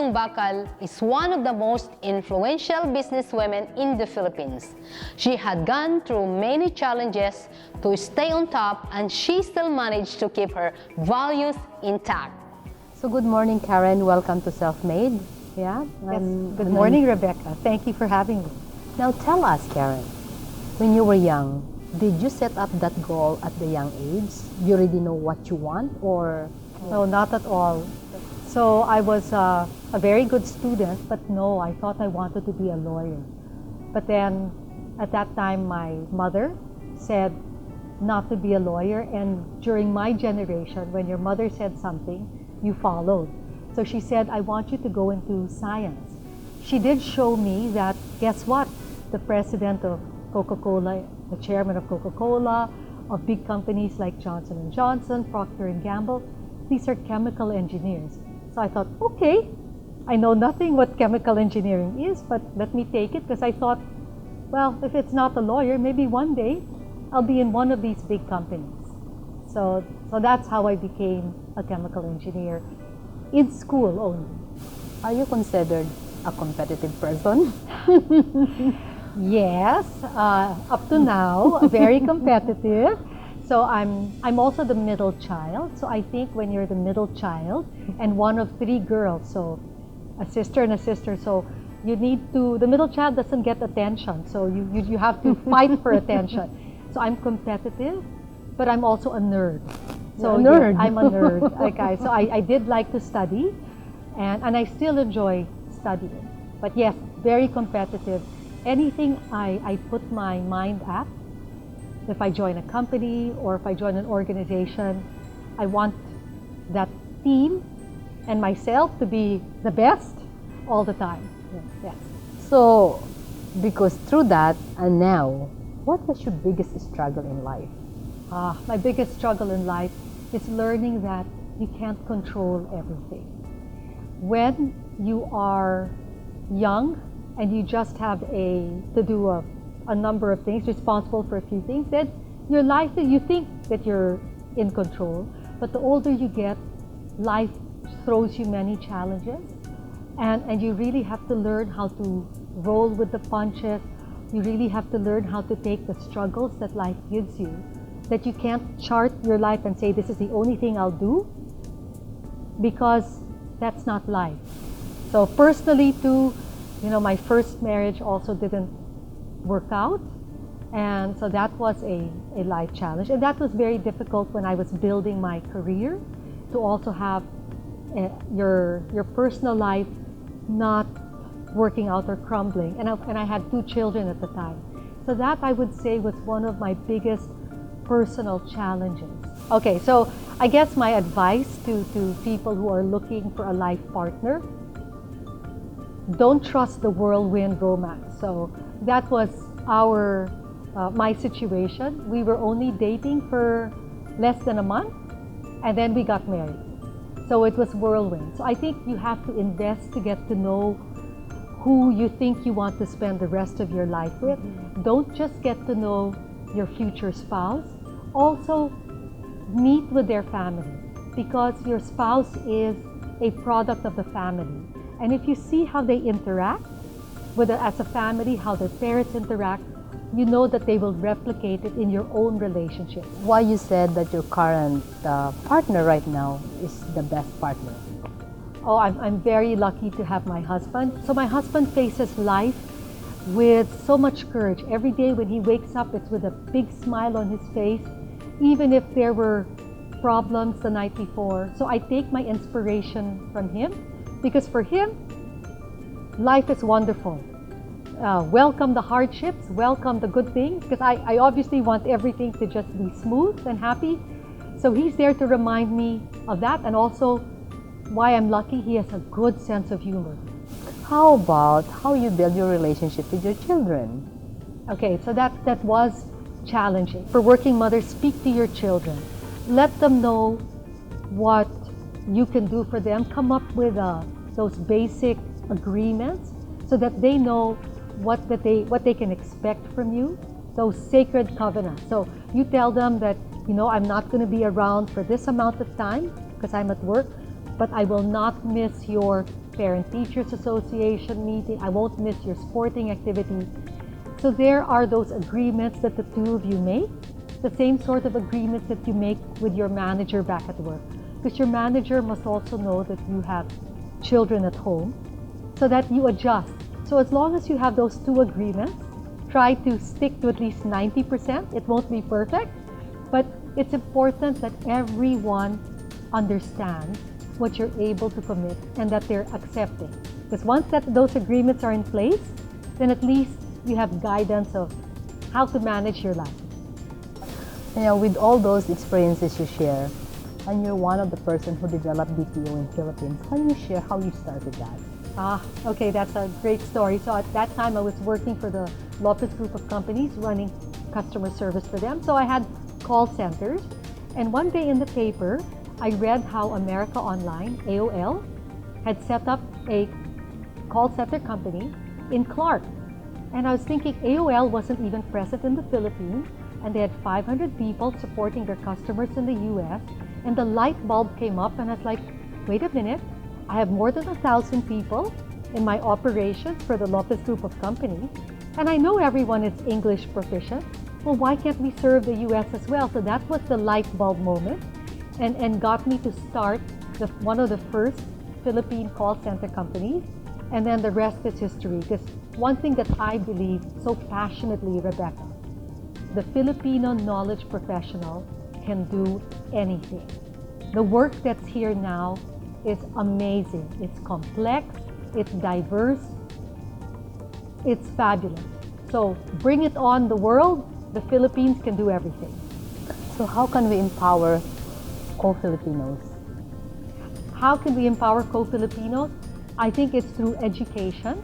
Batungbacal is one of the most influential businesswomen in the Philippines. She had gone through many challenges to stay on top, and she still managed to keep her values intact. So good morning, Karen. Welcome to Self-Made. Yeah. Yes. Good morning, Rebecca. Thank you for having me. Now tell us, Karen, when you were young, did you set up that goal at the young age? You already know what you want, or? No, not at all. So I was a very good student, but no, I thought I wanted to be a lawyer. But then at that time, my mother said not to be a lawyer. And during my generation, when your mother said something, you followed. So she said, I want you to go into science. She did show me that, guess what? The president of Coca-Cola, the chairman of Coca-Cola, of big companies like Johnson & Johnson, Procter & Gamble, these are chemical engineers. So I thought, okay, I know nothing what chemical engineering is, but let me take it, because I thought, well, if it's not a lawyer, maybe one day I'll be in one of these big companies. So that's how I became a chemical engineer, in school only. Are you considered a competitive person? Yes, up to now, very competitive. So I'm also the middle child. So I think when you're the middle child and one of three girls, so a sister and a sister, so you need to, the middle child doesn't get attention. So you have to fight for attention. So I'm competitive, but I'm also a nerd. So a nerd. Yeah, I'm a nerd. Okay, so I did like to study, and I still enjoy studying. But yes, very competitive. Anything I put my mind at, if I join a company or if I join an organization, I want that team and myself to be the best all the time. Yes. So, because through that and now, what was your biggest struggle in life? My biggest struggle in life is learning that you can't control everything. When you are young and you just have to do a number of things, responsible for a few things, then your life, you think that you're in control, but the older you get, life throws you many challenges, and you really have to learn how to roll with the punches. You really have to learn how to take the struggles that life gives you, that you can't chart your life and say, this is the only thing I'll do, because that's not life. So personally too, my first marriage also didn't work out, and so that was a life challenge, and that was very difficult when I was building my career, to also have your personal life not working out or crumbling, and I had 2 children at the time. So that, I would say, was one of my biggest personal challenges. Okay, so I guess my advice to people who are looking for a life partner: don't trust the whirlwind romance. So that was my situation. We were only dating for less than a month, and then we got married. So it was whirlwind. So I think you have to invest to get to know who you think you want to spend the rest of your life with. Don't just get to know your future spouse. Also, meet with their family, because your spouse is a product of the family. And if you see how they interact as a family, how their parents interact, you know that they will replicate it in your own relationship. Why you said that your current partner right now is the best partner? Oh, I'm very lucky to have my husband. So my husband faces life with so much courage. Every day when he wakes up, it's with a big smile on his face, even if there were problems the night before. So I take my inspiration from him, because for him, life is wonderful. Welcome the hardships, welcome the good things, because I obviously want everything to just be smooth and happy. So he's there to remind me of that, and also why I'm lucky, he has a good sense of humor. How about how you build your relationship with your children? Okay, so that was challenging. For working mothers, speak to your children. Let them know what you can do for them. Come up with those basic agreements so that they know what they can expect from you, those sacred covenants. So you tell them that, I'm not going to be around for this amount of time because I'm at work, but I will not miss your Parent Teachers Association meeting. I won't miss your sporting activity. So there are those agreements that the two of you make, the same sort of agreements that you make with your manager back at work. Because your manager must also know that you have children at home, so that you adjust. So as long as you have those two agreements, try to stick to at least 90%. It won't be perfect, but it's important that everyone understands what you're able to commit and that they're accepting. Because once those agreements are in place, then at least you have guidance of how to manage your life. With all those experiences you share, and you're one of the person who developed BPO in Philippines, can you share how you started that? Okay, that's a great story. So at that time, I was working for the Lopez Group of companies, running customer service for them. So I had call centers. And one day in the paper, I read how America Online, AOL, had set up a call center company in Clark. And I was thinking AOL wasn't even present in the Philippines, and they had 500 people supporting their customers in the US. And the light bulb came up, and I was like, wait a minute, I have more than 1,000 people in my operations for the Lopez Group of companies, and I know everyone is English proficient. Well, why can't we serve the US as well? So that was the light bulb moment, and got me to start one of the first Philippine call center companies, and then the rest is history. Because one thing that I believe so passionately, Rebecca, the Filipino knowledge professional can do anything. The work that's here now is amazing. It's complex, it's diverse, it's fabulous. So bring it on, the world. The Philippines can do everything. So how can we empower co-Filipinos? How can we empower co-Filipinos? I think it's through education,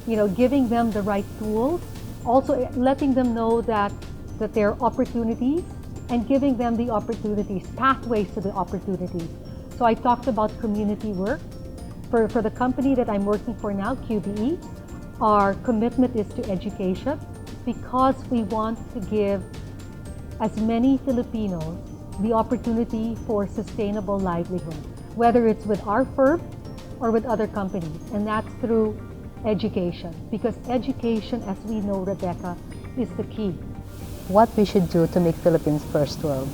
giving them the right tools, also letting them know that there are opportunities, and giving them the opportunities, pathways to the opportunities. So I talked about community work. For the company that I'm working for now, QBE, our commitment is to education, because we want to give as many Filipinos the opportunity for sustainable livelihood, whether it's with our firm or with other companies, and that's through education, because education, as we know, Rebecca, is the key. What we should do to make Philippines first world?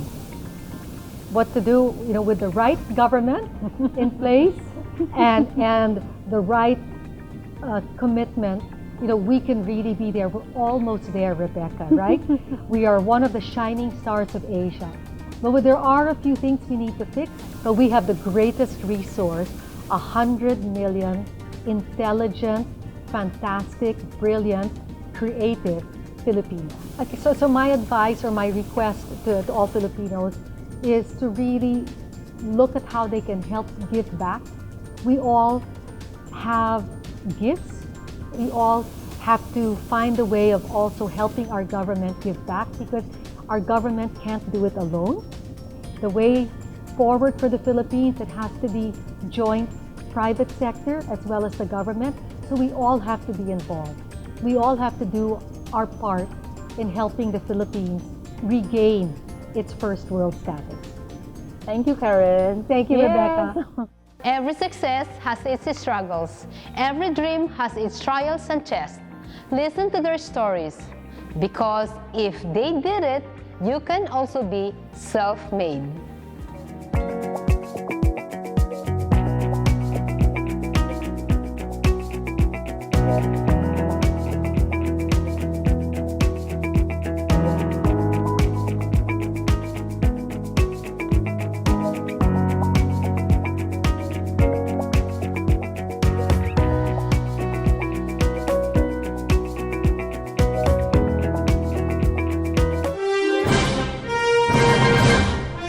What to do, with the right government in place and the right commitment, we can really be there. We're almost there, Rebecca, right? We are one of the shining stars of Asia. But there are a few things we need to fix, but we have the greatest resource, 100 million intelligent, fantastic, brilliant, creative Filipinos. Okay, so my advice or my request to all Filipinos is to really look at how they can help give back. We all have gifts. We all have to find a way of also helping our government give back, because our government can't do it alone. The way forward for the Philippines, it has to be joint private sector as well as the government. So we all have to be involved. We all have to do our part in helping the Philippines regain its first world status. Thank you, Karen. Thank you, Yes. Rebecca. Every success has its struggles. Every dream has its trials and tests. Listen to their stories, because if they did it, you can also be self-made.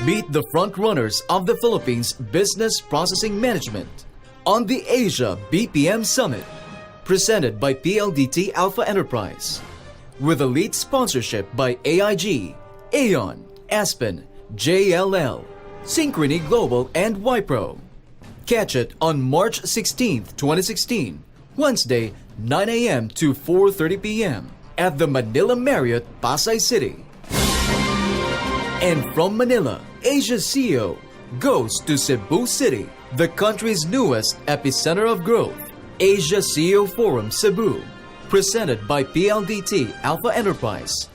Meet the front-runners of the Philippines Business Processing Management on the Asia BPM Summit, presented by PLDT Alpha Enterprise, with a lead sponsorship by AIG, Aon, Aspen, JLL, Synchrony Global, and Wipro. Catch it on March 16th, 2016, Wednesday, 9 a.m. to 4:30 p.m. at the Manila Marriott, Pasay City. And from Manila, Asia's CEO goes to Cebu City the country's newest epicenter of growth, Asia CEO Forum Cebu, presented by PLDT Alpha Enterprise,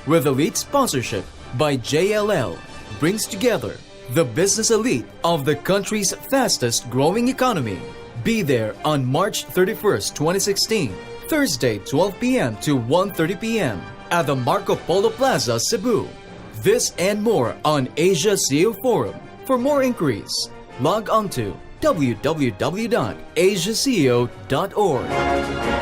with elite sponsorship by JLL, brings together the business elite of the country's fastest growing economy. Be there on March 31st, 2016, Thursday 12 p.m. to 1:30 p.m. at the Marco Polo Plaza, Cebu. This and more on Asia CEO Forum. For more inquiries, log on to www.asiaceo.org.